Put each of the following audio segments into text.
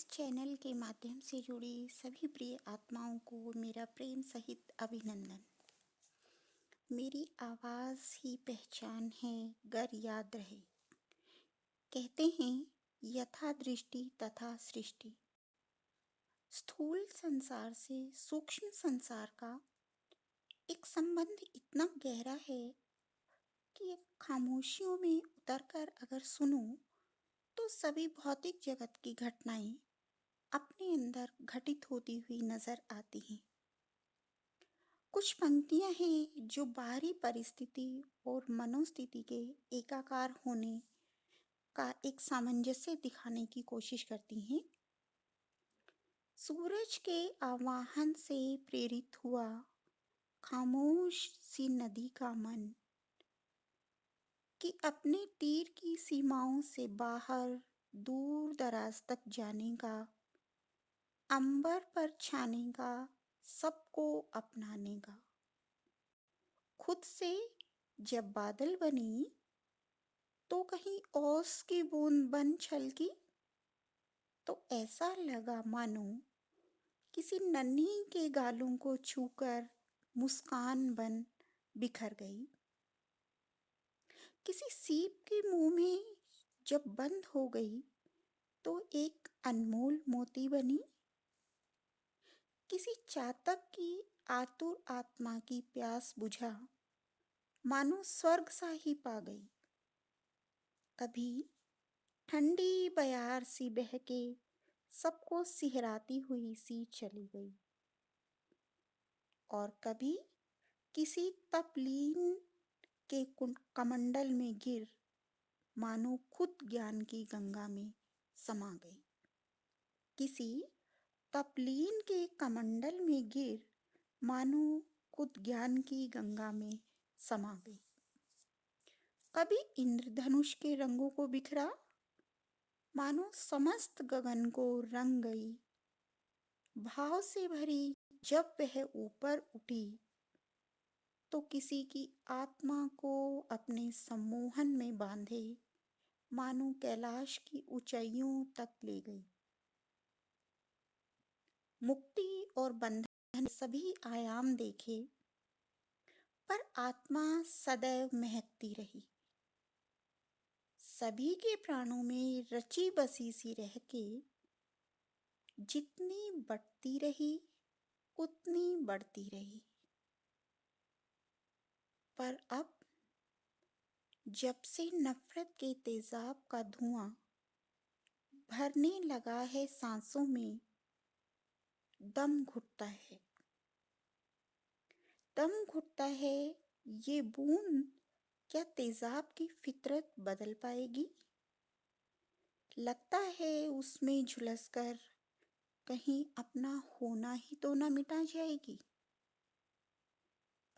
इस चैनल के माध्यम से जुड़ी सभी प्रिय आत्माओं को मेरा प्रेम सहित अभिनंदन। मेरी आवाज़ ही पहचान है, गर याद रहे। कहते हैं यथा दृष्टि तथा सृष्टि। स्थूल संसार से सूक्ष्म संसार का एक संबंध इतना गहरा है कि खामोशियों में उतरकर अगर सुनो तो सभी भौतिक जगत की घटनाएं अपने अंदर घटित होती हुई नजर आती हैं। कुछ पंक्तियां हैं जो बाहरी परिस्थिति और मनोस्थिति के एकाकार होने का एक सामंजस्य दिखाने की कोशिश करती हैं। सूरज के आवाहन से प्रेरित हुआ खामोश सी नदी का मन कि अपने तीर की सीमाओं से बाहर दूर दराज तक जाने का, अंबर पर छाने का, सबको अपनाने का। खुद से जब बादल बनी तो कहीं ओस की बूंद बन छलकी, तो ऐसा लगा मानो किसी नन्ही के गालों को छूकर मुस्कान बन बिखर गई। किसी सीप के मुंह में जब बंद हो गई तो एक अनमोल मोती बनी। किसी चातक की आतुर आत्मा की प्यास बुझा, मानो स्वर्ग सा ही पा गई। कभी ठंडी बयार सी बहके सबको सिहराती हुई सी चली गई, और कभी किसी तपलीन के कमंडल में गिर मानो खुद ज्ञान की गंगा में समा गई। किसी तपलीन के कमंडल में गिर मानो खुद ज्ञान की गंगा में समा गई। कभी इंद्रधनुष के रंगों को बिखरा, मानो समस्त गगन को रंग गई। भाव से भरी जब वह ऊपर उठी तो किसी की आत्मा को अपने सम्मोहन में बांधे मानो कैलाश की ऊंचाइयों तक ले गई। मुक्ति और बंधन सभी आयाम देखे, पर आत्मा सदैव महकती रही। सभी के प्राणों में रची बसी सी रह के जितनी बढ़ती रही उतनी बढ़ती रही। पर अब जब से नफरत के तेजाब का धुआं भरने लगा है सांसों में, दम घुटता है। दम घुटता है। ये बूंद क्या तेजाब की फितरत बदल पाएगी? लगता है उसमें झुलसकर कहीं अपना होना ही तो ना मिटा जाएगी,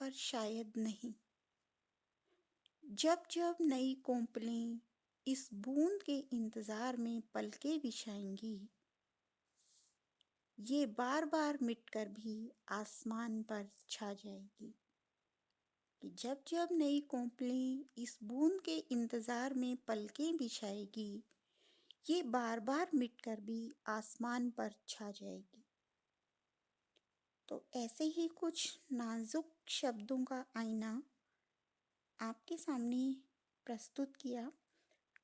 पर शायद नहीं। जब जब नई कोंपलें इस बूंद के इंतजार में पलके बिछाएंगी, ये बार बार मिटकर भी आसमान पर छा जाएगी। कि जब जब नई कोंपलें इस बूंद के इंतजार में पलकें बिछाएगी, ये बार बार मिटकर भी आसमान पर छा जाएगी। तो ऐसे ही कुछ नाजुक शब्दों का आईना आपके सामने प्रस्तुत किया।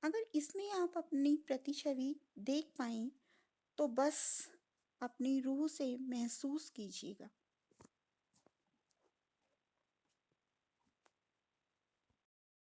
अगर इसमें आप अपनी प्रतिछवि देख पाएं तो बस अपनी रूह से महसूस कीजिएगा।